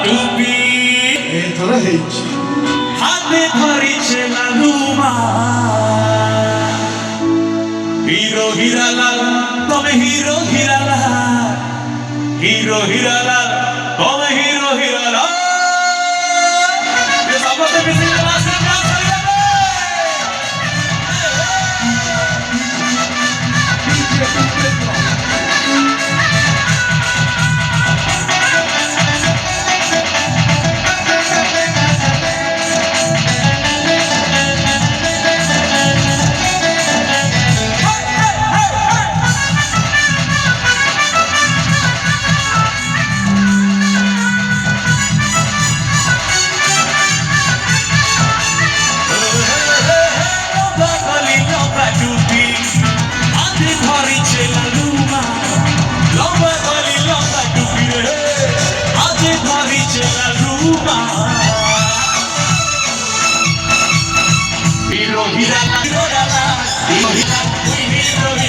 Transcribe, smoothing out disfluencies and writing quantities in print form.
টুপি ধরে হেইছি হাতে ধরিছে লালুমা হিরো হীরালাল তবে হিরো হীরালাল হিরো হীরালাল তবে হিরো হীরালাল ये सबसे बेसी क्लास में क्या कर रहे Hero, hero, hero, hero, hero, hero, hero,